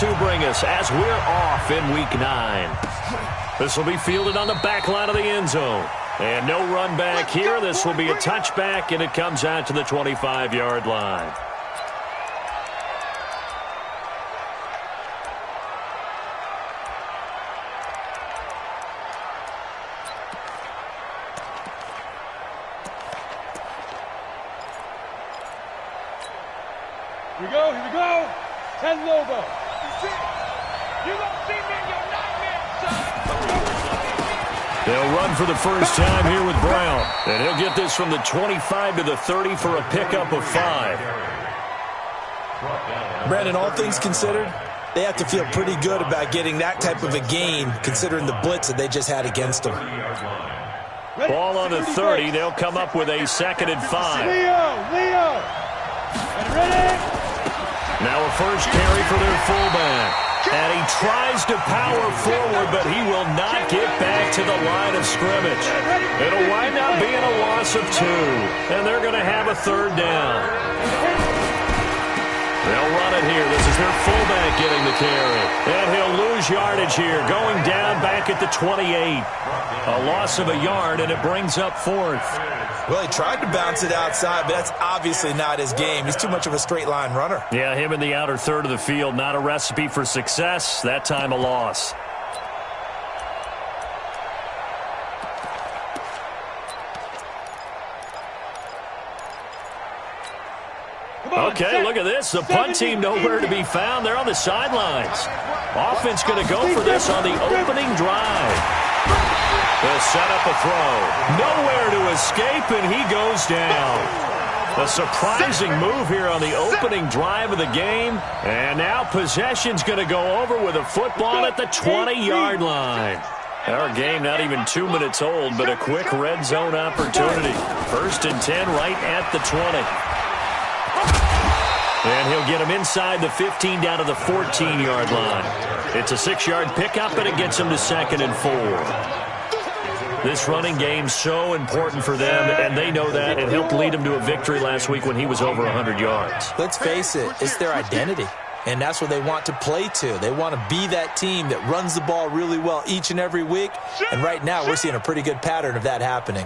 to bring us as we're off in Week 9. This will be fielded on the back line of the end zone. And no run back here. This will be a touchback, and it comes out to the 25-yard line. Here we go. 10 Lobo. You gonna see me in your nightmare, son. They'll run for the first time here with Brown. And he'll get this from the 25 to the 30 for a pickup of 5. Brandon, all things considered, they have to feel pretty good about getting that type of a gain, considering the blitz that they just had against them. Ball on the 30. They'll come up with a 2nd and 5. Leo. Ready? Now a first carry for their fullback. And he tries to power forward, but he will not get back to the line of scrimmage. It'll wind up being a loss of 2. And they're going to have a 3rd down. They'll run it here. This is their fullback getting the carry. And he'll lose yardage here, going down back at the 28. A loss of a yard, and it brings up 4th. Well, he tried to bounce it outside, but that's obviously not his game. He's too much of a straight-line runner. Yeah, him in the outer third of the field, not a recipe for success. That time a loss. Okay, look at this. The punt team nowhere to be found. They're on the sidelines. Offense going to go for this on the opening drive. They'll set up a throw. Nowhere to escape, and he goes down. A surprising move here on the opening drive of the game. And now possession's going to go over with a football at the 20-yard line. Our game not even 2 minutes old, but a quick red zone opportunity. 1st and 10 right at the 20. And he'll get him inside the 15 down to the 14-yard line. It's a 6-yard pickup, and it gets him to 2nd and 4. This running game's so important for them, and they know that. It helped lead them to a victory last week when he was over 100 yards. Let's face it, it's their identity, and that's what they want to play to. They want to be that team that runs the ball really well each and every week, and right now we're seeing a pretty good pattern of that happening.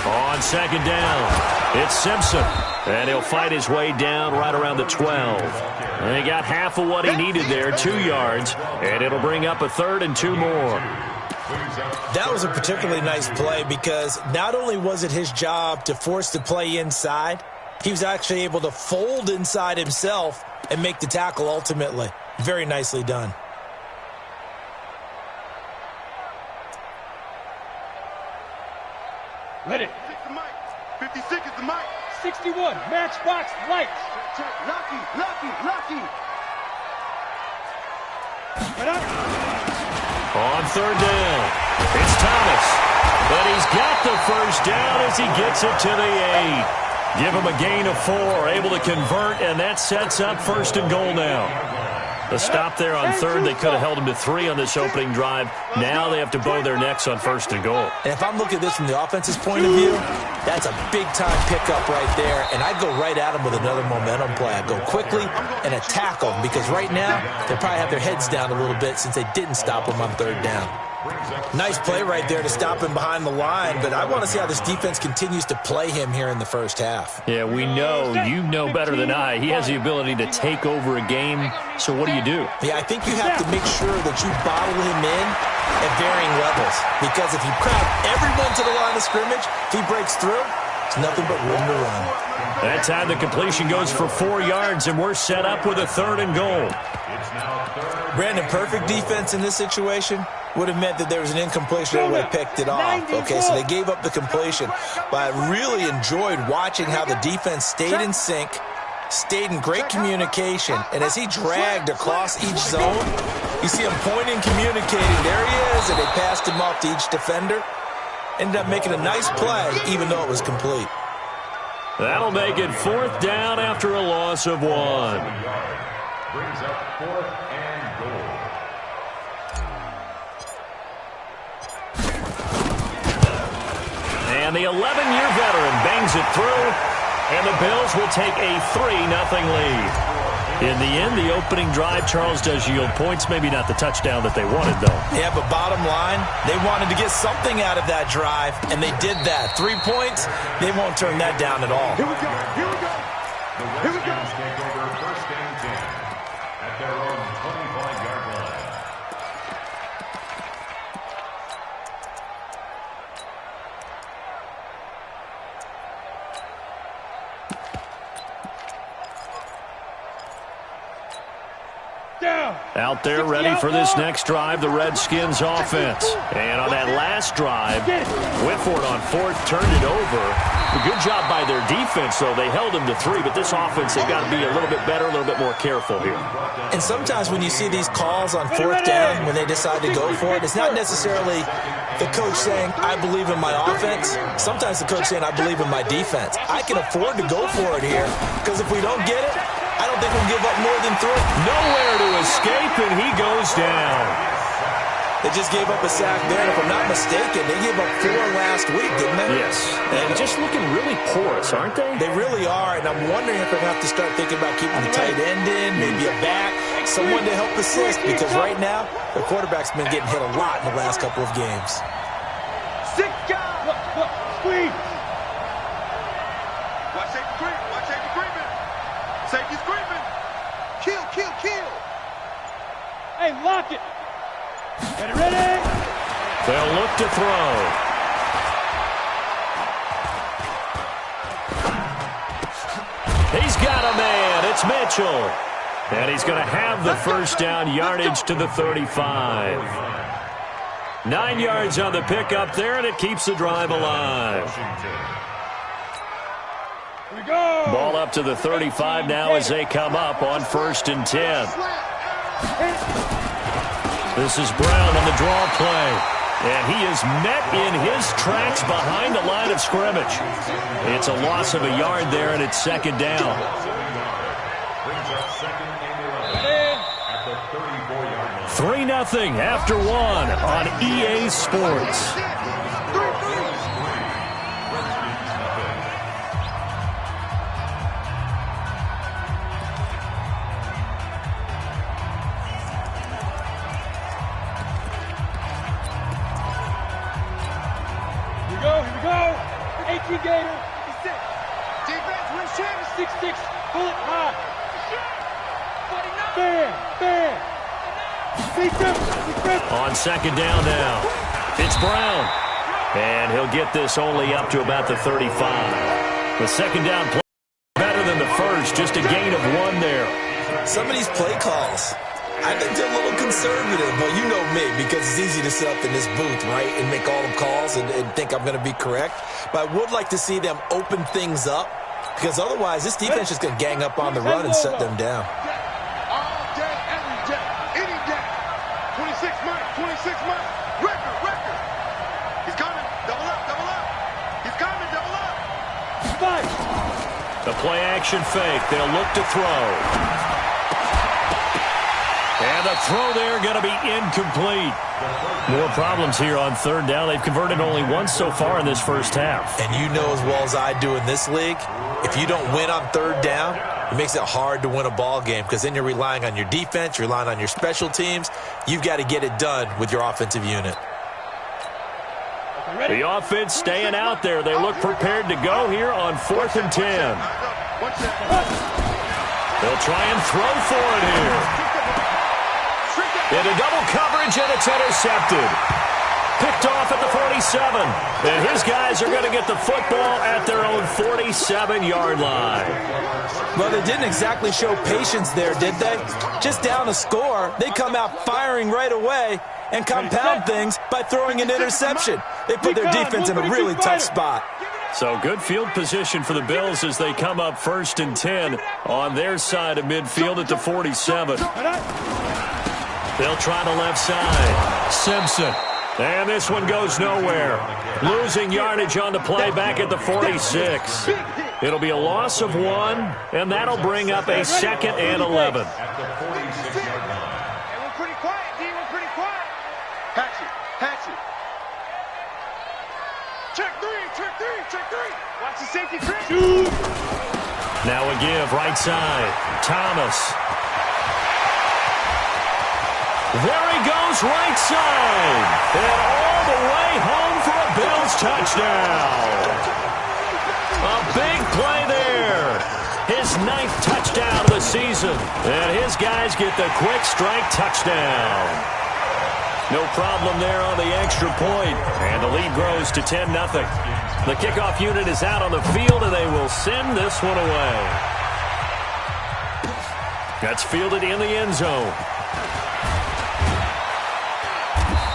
On 2nd down, it's Simpson, and he'll fight his way down right around the 12. And he got half of what he needed there, 2 yards, and it'll bring up a 3rd and 2 more. That was a particularly nice play because not only was it his job to force the play inside, he was actually able to fold inside himself and make the tackle ultimately. Very nicely done. Ready. 56 is the mic. 61, matchbox lights. Lucky. Right up. On 3rd down, it's Thomas. But he's got the first down as he gets it to the 8. Give him a gain of 4, able to convert, and that sets up 1st and goal now. The stop there on 3rd, they could have held him to 3 on this opening drive. Now they have to bow their necks on 1st and goal. And if I'm looking at this from the offense's point of view, that's a big-time pickup right there, and I'd go right at him with another momentum play. I'd go quickly and attack them because right now they probably have their heads down a little bit since they didn't stop him on 3rd down. Nice play right there to stop him behind the line, but I want to see how this defense continues to play him here in the first half. Yeah, we know, you know better than I, he has the ability to take over a game, so what do you do? Yeah, I think you have to make sure that you bottle him in at varying levels, because if you crowd everyone to the line of scrimmage, if he breaks through, it's nothing but room to run. That time the completion goes for 4 yards, and we're set up with a 3rd and goal. Brandon, perfect defense in this situation would have meant that there was an incompletion and would have picked it off. Okay, so they gave up the completion. But I really enjoyed watching how the defense stayed in sync, stayed in great communication, and as he dragged across each zone, you see him pointing, communicating. There he is, and they passed him off to each defender. Ended up making a nice play, even though it was complete. That'll make it 4th down after a loss of 1. Brings up 4th and goal. And the 11-year veteran bangs it through, and the Bills will take a 3-0 lead. In the end, the opening drive, Charles, does yield points. Maybe not the touchdown that they wanted, though. Yeah, but bottom line, they wanted to get something out of that drive, and they did that. 3 points, they won't turn that down at all. Here we go. Here we go. The Redskins take over first and 10 at their own 25-yard line. Down. Out there ready for this next drive, the Redskins offense. And on that last drive, Whitford on fourth turned it over. A good job by their defense, though. They held them to 3, but this offense, they've got to be a little bit better, a little bit more careful here. And sometimes when you see these calls on fourth down, when they decide to go for it, it's not necessarily the coach saying, I believe in my offense. Sometimes the coach saying, I believe in my defense. I can afford to go for it here, because if we don't get it, I don't think we'll give up more than 3. Nowhere to escape, and he goes down. They just gave up a sack there, and if I'm not mistaken, they gave up 4 last week, didn't they? Yes, and just looking really porous, aren't they? They really are, and I'm wondering if they're going to have to start thinking about keeping the tight end in, maybe a back, someone to help assist, because right now, their quarterback's been getting hit a lot in the last couple of games. 6 guys. Look, squeeze. Watch safety creeping. Watch safety creeping. Safety's creeping. Kill. Hey, lock it. Ready? They'll look to throw. He's got a man. It's Mitchell. And he's going to have the first down, yardage to the 35. 9 yards on the pickup there, and it keeps the drive alive. Here we go. Ball up to the 35 now as they come up on first and 10. This is Brown on the draw play. And he is met in his tracks behind the line of scrimmage. It's a loss of a yard there, and it's second down. Brings up second and 11 at the 34-yard line. 3-0 after 1 on EA Sports. Here we go. 18 Gator. 6. Defense wins champion. 6-6. Pull it high. 49. Bam. On second down now, it's Brown. And he'll get this only up to about the 35. The second down play better than the first, just a gain of 1 there. Some of these play calls, I think they're a little conservative, but you know me, because it's easy to sit up in this booth, right, and make all the calls and think I'm going to be correct. But I would like to see them open things up, because otherwise this defense is going to gang up on the run and shut them down. All day, every day, any day. 26 months. Record. He's coming. Double up. He's coming. Double up. Fight. The play action fake. They'll look to throw. And the throw there going to be incomplete. More problems here on third down. They've converted only once so far in this first half. And you know as well as I do in this league, if you don't win on third down, it makes it hard to win a ball game, because then you're relying on your defense, you're relying on your special teams. You've got to get it done with your offensive unit. The offense staying out there. They look prepared to go here on 4th and 10. They'll try and throw for it here. Into double coverage, and it's intercepted. Picked off at the 47. And his guys are going to get the football at their own 47-yard line. Well, they didn't exactly show patience there, did they? Just down a score, they come out firing right away and compound things by throwing an interception. They put their defense in a really tough spot. So good field position for the Bills as they come up 1st and 10 on their side of midfield at the 47. They'll try the left side. Simpson. And this one goes nowhere. Losing yardage on the play back at the 46. It'll be a loss of 1, and that'll bring up a 2nd and 11. At the 46-yard line. Hey, we're pretty quiet, D. We're pretty quiet. Hatchet. Check three. Watch the safety creep. Shoot. Now a give right side. Thomas. There he goes right side. And all the way home for a Bills touchdown. A big play there. His 9th touchdown of the season. And his guys get the quick strike touchdown. No problem there on the extra point. And the lead grows to 10-0. The kickoff unit is out on the field, and they will send this one away. That's fielded in the end zone.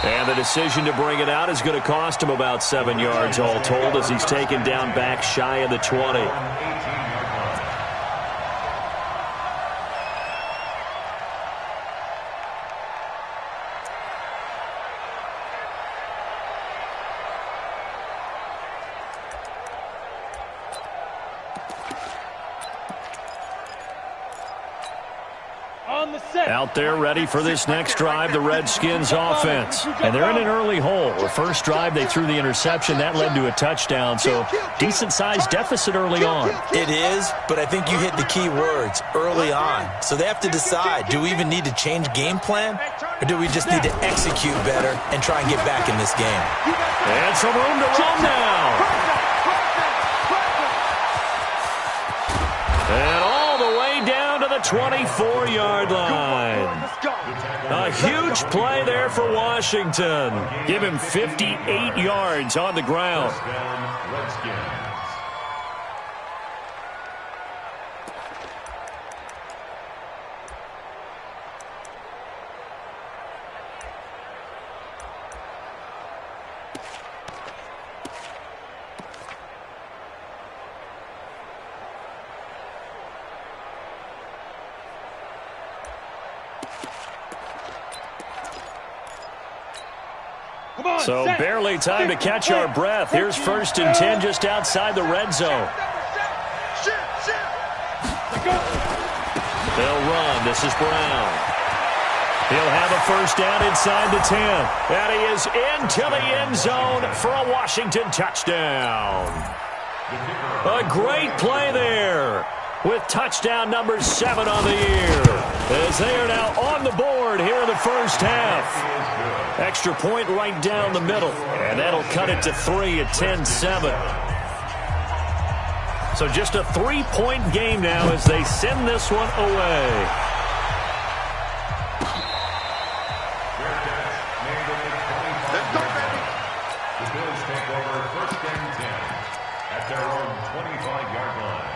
And the decision to bring it out is going to cost him about 7 yards all told as he's taken down back shy of the 20. Out there ready for this next drive, the Redskins offense. And they're in an early hole. The first drive, they threw the interception. That led to a touchdown, so decent-sized deficit early on. It is, but I think you hit the key words, early on. So they have to decide, do we even need to change game plan, or do we just need to execute better and try and get back in this game? And some room to run now. And all the way down to the 24-yard line. A huge play there for Washington. Give him 58 yards on the ground. So barely time to catch our breath. Here's 1st and 10 just outside the red zone. They'll run. This is Brown. He'll have a first down inside the 10. And he is into the end zone for a Washington touchdown. A great play there with touchdown number 7 on the year, as they are now on the board here in the first half. Extra point right down the middle, and that'll cut it to 3 at 10-7. So just a 3-point game now as they send this one away. Let's go, baby. The Bills take over 1st and 10 at their own 25-yard line.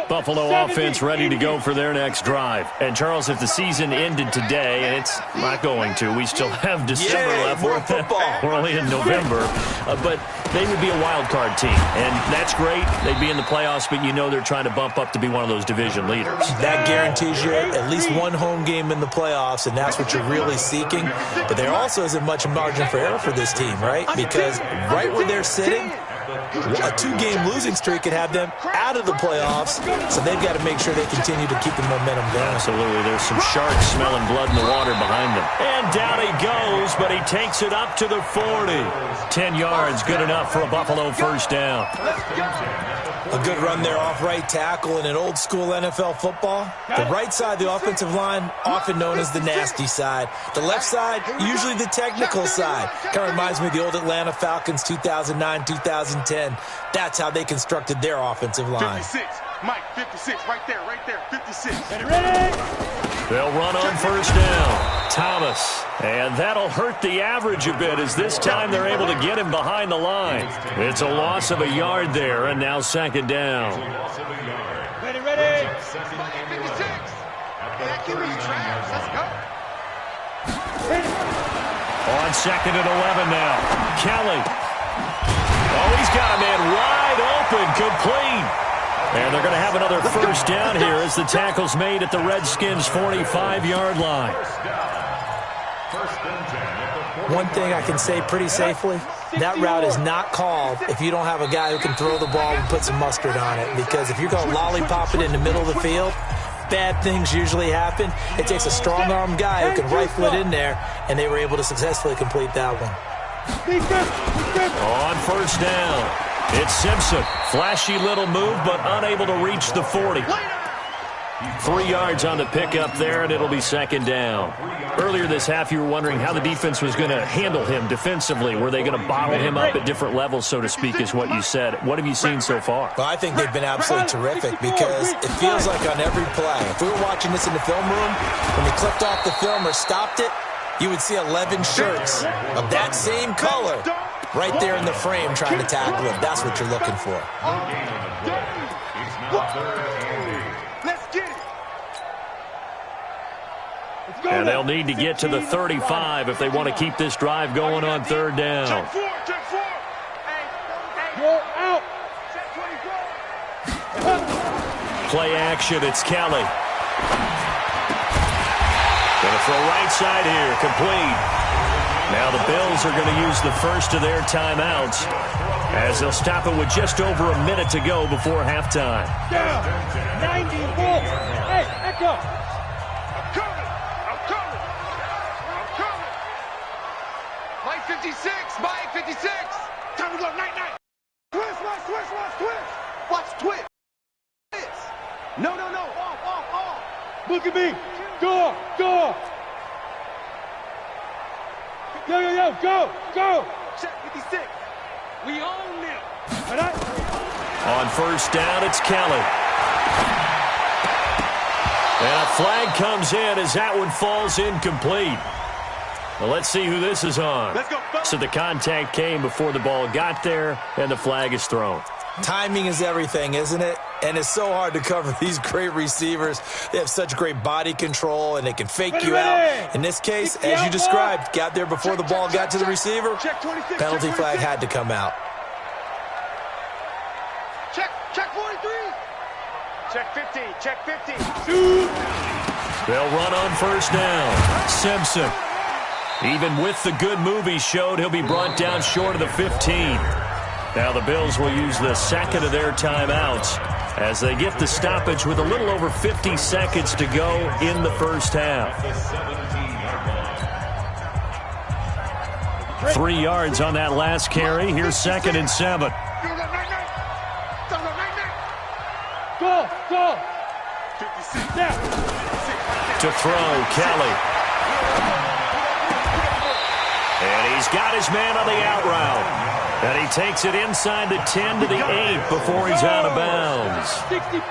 Buffalo offense ready to go for their next drive. And, Charles, if the season ended today, and it's not going to, we still have December left. More football. We're only in November. But they would be a wild card team. And that's great. They'd be in the playoffs, but you know they're trying to bump up to be one of those division leaders. That guarantees you at least one home game in the playoffs, and that's what you're really seeking. But there also isn't much margin for error for this team, right? Because right where they're sitting, a 2-game losing streak could have them out of the playoffs, so they've got to make sure they continue to keep the momentum going. Absolutely. There's some sharks smelling blood in the water behind them. And down he goes, but he takes it up to the 40. 10 yards, good enough for a Buffalo first down. A good run there off right tackle in an old-school NFL football. The right side, the offensive line, often known as the nasty side. The left side, usually the technical side. Kind of reminds me of the old Atlanta Falcons 2009, 2010. That's how they constructed their offensive line. 56, Mike, 56, right there, 56. Ready? They'll run on first down. Thomas. And that'll hurt the average a bit as this time they're able to get him behind the line. It's a loss of a yard there, and now 2nd down. Ready? 56. Accurate traps. Let's go. On 2nd and 11 now. Kelly. Oh, he's got a man wide open, complete. And they're going to have another first down here as the tackle's made at the Redskins' 45-yard line. One thing I can say pretty safely, that route is not called if you don't have a guy who can throw the ball and put some mustard on it. Because if you're going to lollipop it in the middle of the field, bad things usually happen. It takes a strong-arm guy who can rifle it in there, and they were able to successfully complete that one. On first down, It's Simpson. Flashy little move, but unable to reach the 40. 3 yards on the pickup there, and it'll be second down. Earlier this half, you were wondering how the defense was going to handle him defensively. Were they going to bottle him up at different levels, so to speak, is what you said. What have you seen so far? Well, I think they've been absolutely terrific because it feels like on every play, if we were watching this in the film room, when he clicked off the film or stopped it, you would see 11 shirts of that same color right there in the frame trying to tackle him. That's what you're looking for. And they'll need to get to the 35 if they want to keep this drive going on third down. Play action, it's Kelly. Going to throw right side here, complete. Now the Bills are going to use the first of their timeouts as they'll stop it with just over a minute to go before halftime. Down. 90 volts. Hey, echo. Mike 56, Mike 56. Time to go, night. Twist. Watch twist. No. Off. Look at me. Go. Yo, go. Check 56. We own them. On first down, it's Kelly. And a flag comes in as that one falls incomplete. Well, let's see who this is on. Let's go. So the contact came before the ball got there, and the flag is thrown. Timing is everything, isn't it? And it's so hard to cover these great receivers. They have such great body control, and they can fake you out. In this case, as you described, got there before the ball got to the receiver. Penalty flag had to come out. Check 43. Check 50. They'll run on first down. Simpson. Even with the good move he showed, he'll be brought down short of the 15. Now the Bills will use the second of their timeouts as they get the stoppage with a little over 50 seconds to go in the first half. 3 yards on that last carry. Here's 2nd and 7. Go. 56. To throw, Kelly. And he's got his man on the out route. And he takes it inside the 10 to the 8 before he's out of bounds.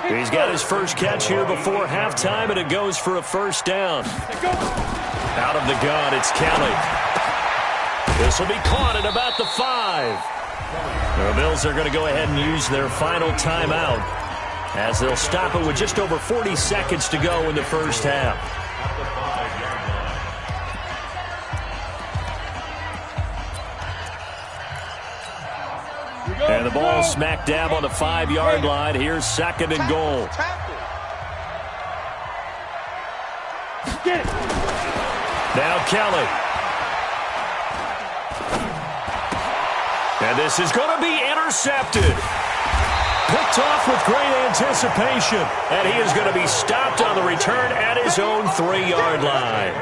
He's got his first catch here before halftime, and it goes for a first down. Out of the gun, it's Kelly. This will be caught at about the 5. The Bills are going to go ahead and use their final timeout as they'll stop it with just over 40 seconds to go in the first half. And the ball smack dab on the 5-yard line. Here's 2nd and goal. Now Kelly. And this is going to be intercepted. Picked off with great anticipation. And he is going to be stopped on the return at his own 3-yard line.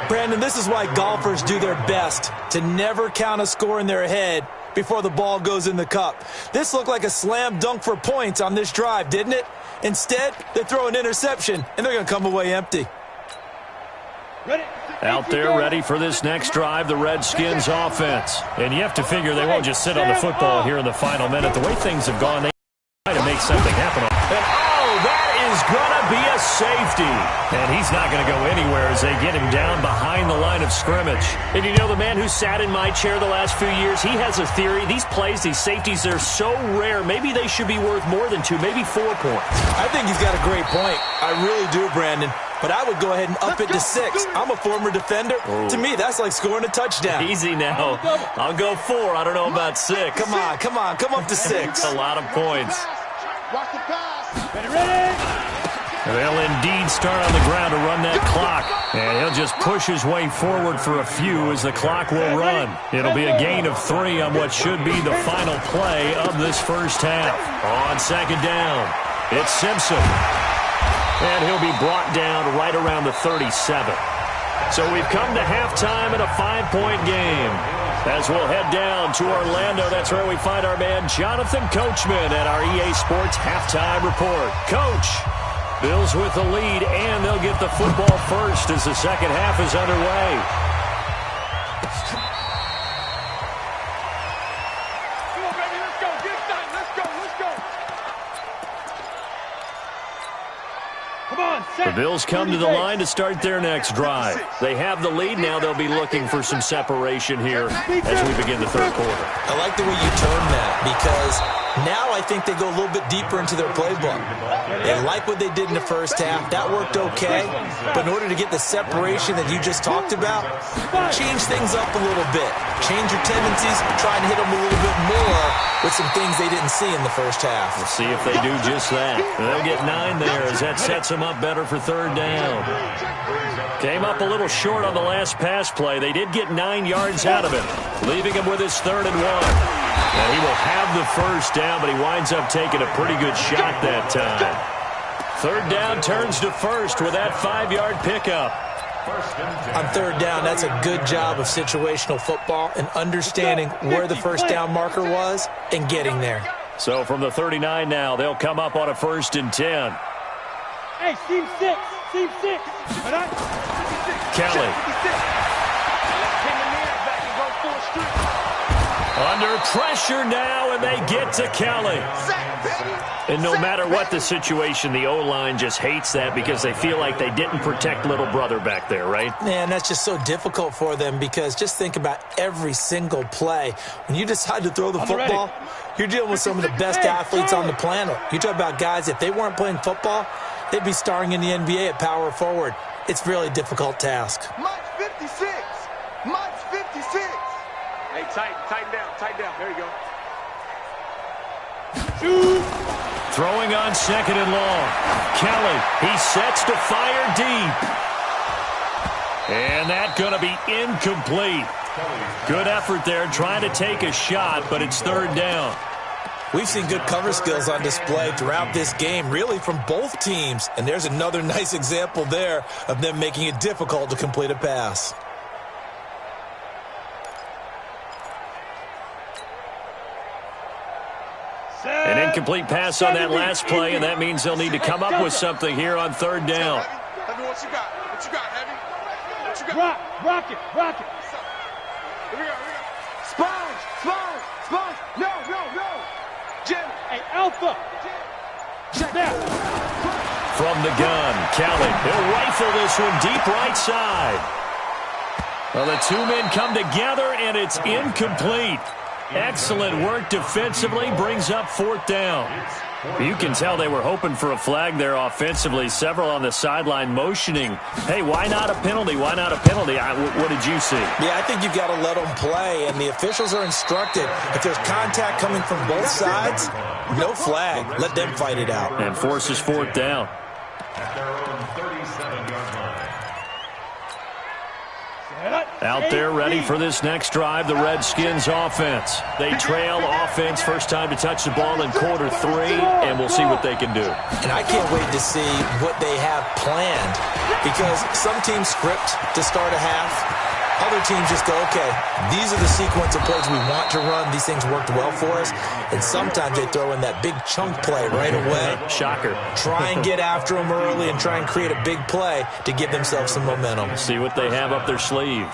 Brandon, this is why golfers do their best to never count a score in their head before the ball goes in the cup. This looked like a slam dunk for points on this drive, didn't it? Instead, they throw an interception, and they're going to come away empty. Out there ready for this next drive, the Redskins offense. And you have to figure they won't just sit on the football here in the final minute. The way things have gone, they try to make something happen. And that is going to be a safety. And he's not going to go anywhere as they get him down behind the line of scrimmage. And you know, the man who sat in my chair the last few years, he has a theory. These plays, these safeties, they're so rare. Maybe they should be worth more than 2, maybe 4 points. I think he's got a great point. I really do, Brandon. But I would go ahead and up it to 6. I'm a former defender. Ooh. To me, that's like scoring a touchdown. Easy now. I'll go 4. I don't know about 6. Come on. Come up to 6. A lot of points. Watch the pass. Ready? They'll indeed start on the ground to run that clock. And he'll just push his way forward for a few as the clock will run. It'll be a gain of 3 on what should be the final play of this first half. On 2nd down, it's Simpson. And he'll be brought down right around the 37. So we've come to halftime in a 5-point game. As we'll head down to Orlando, that's where we find our man Jonathan Coachman at our EA Sports Halftime Report. Coach, Bills with the lead, and they'll get the football first as the second half is underway. The Bills come to the line to start their next drive. They have the lead. Now they'll be looking for some separation here as we begin the third quarter. I like the way you term that because now I think they go a little bit deeper into their playbook. They like what they did in the first half. That worked okay. But in order to get the separation that you just talked about, change things up a little bit. Change your tendencies. Try and hit them a little bit more with some things they didn't see in the first half. We'll see if they do just that. They'll get 9 there as that sets them up better for third down. Came up a little short on the last pass play. They did get 9 yards out of it, leaving him with his 3rd and 1. And he will have the first down, but he winds up taking a pretty good shot that time. Third down turns to first with that 5-yard pickup. On third down, that's a good job of situational football and understanding where the first down marker was and getting there. So from the 39 now, they'll come up on a 1st and 10. Hey, team 6. Team 6. Kelly. Under pressure now, and they get to Kelly. And no matter what the situation, the O-line just hates that because they feel like they didn't protect little brother back there, right? Man, that's just so difficult for them because just think about every single play. When you decide to throw the football, you're dealing with some of the best athletes on the planet. You talk about guys, if they weren't playing football, they'd be starring in the NBA at power forward. It's really a difficult task. Mike's 56. Mike's 56. Hey, tighten down. There you go. Throwing on 2nd and long. Kelly, he sets to fire deep. And that's going to be incomplete. Good effort there trying to take a shot, but it's 3rd down. We've seen good cover skills on display throughout this game, really from both teams. And there's another nice example there of them making it difficult to complete a pass. An incomplete pass on that last play, and that means they'll need to come up with something here on 3rd down. Heavy, what you got? What you got, Heavy? What you got? Rock it. Here we go. Sponge. No. Jimmy. Hey, Alpha. Snap. From the gun, Kelly. He'll rifle this one deep right side. Well, the 2 men come together, and it's incomplete. Excellent work defensively, brings up 4th down. You can tell they were hoping for a flag there offensively. Several on the sideline motioning. Hey, why not a penalty? What did you see? Yeah, I think you've got to let them play, and the officials are instructed. If there's contact coming from both sides, no flag. Let them fight it out. And forces 4th down. At their own 37-yard line. Out there ready for this next drive, the Redskins offense. They trail offense, first time to touch the ball in quarter 3, and we'll see what they can do. And I can't wait to see what they have planned because some teams script to start a half. Other teams just go, okay, these are the sequence of plays we want to run. These things worked well for us. And sometimes they throw in that big chunk play right away. Shocker. Try and get after them early and try and create a big play to give themselves some momentum. See what they have up their sleeve.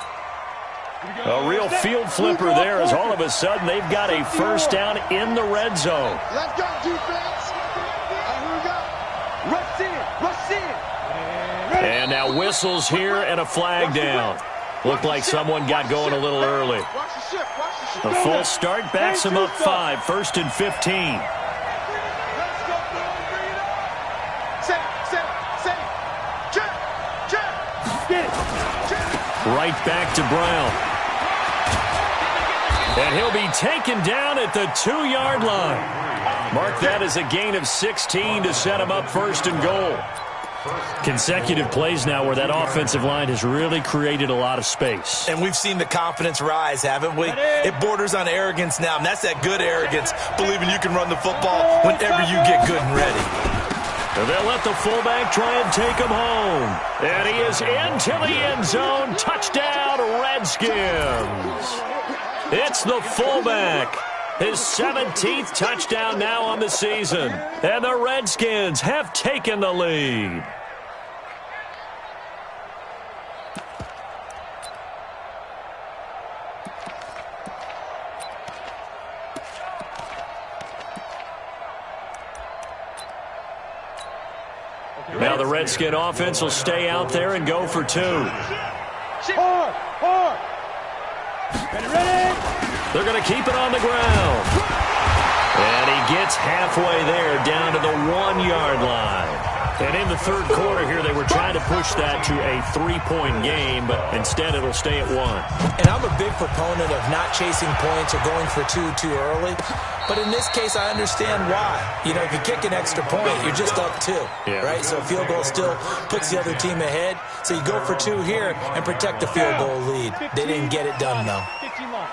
A real field flipper there as all of a sudden they've got a first down in the red zone. Let's go, defense. Here we go. Rush in. And now whistles here and a flag down. Looked like someone got going a little early. Watch the shift. The full start backs him up 5, 1st and 15. Let's go, bring it up. Set. Check. Right back to Brown. And he'll be taken down at the 2-yard line. Mark that as a gain of 16 to set him up 1st and goal. Consecutive plays now where that offensive line has really created a lot of space. And we've seen the confidence rise, haven't we? It borders on arrogance now, and that's that good arrogance, believing you can run the football whenever you get good and ready. And they'll let the fullback try and take him home. And he is into the end zone. Touchdown, Redskins. It's the fullback. His 17th touchdown now on the season. And the Redskins have taken the lead. Now the Redskin offense will stay out there and go for 2. Hard. Ready. They're going to keep it on the ground. And he gets halfway there down to the 1-yard line. And in the third quarter here, they were trying to push that to a 3-point game, but instead it'll stay at 1. And I'm a big proponent of not chasing points or going for 2 too early. But in this case, I understand why. You know, if you kick an extra point, you're just up 2, right? So a field goal still puts the other team ahead. So you go for 2 here and protect the field goal lead. They didn't get it done, though. 15 long.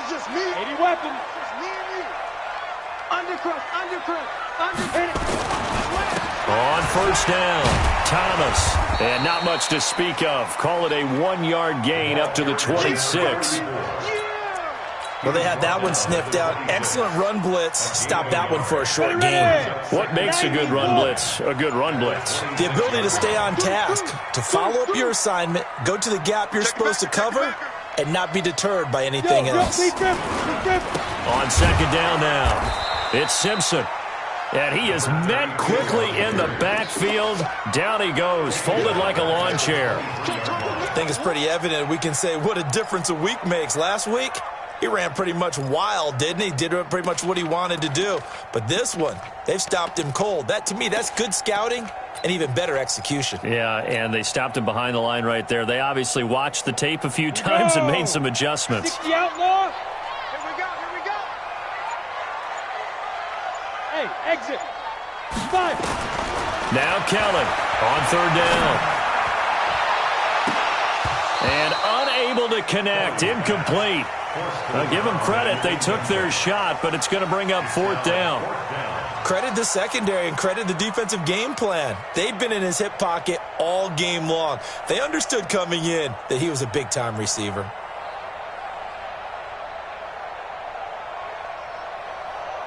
It's just me. 80 weapons. It's me and you. Undercross. On first down, Thomas. And not much to speak of. Call it a 1-yard gain up to the 26. Well, they had that one sniffed out. Excellent run blitz. Stop that one for a short gain. What makes a good run blitz a good run blitz? The ability to stay on task, to follow up your assignment, go to the gap you're supposed to cover, and not be deterred by anything else. On second down now, it's Simpson. And he is met quickly in the backfield. Down he goes, folded like a lawn chair. I think it's pretty evident. We can say what a difference a week makes. Last week, he ran pretty much wild, didn't he? Did pretty much what he wanted to do. But this one, they've stopped him cold. That, to me, that's good scouting and even better execution. Yeah, and they stopped him behind the line right there. They obviously watched the tape a few times and made some adjustments. 60 outlaw. Here we go. Hey, exit. 5. Now Kellen on third down. And unable to connect, incomplete. Now give them credit, they took their shot, but it's going to bring up fourth down. Credit the secondary and credit the defensive game plan. They've been in his hip pocket all game long. They understood coming in that he was a big-time receiver.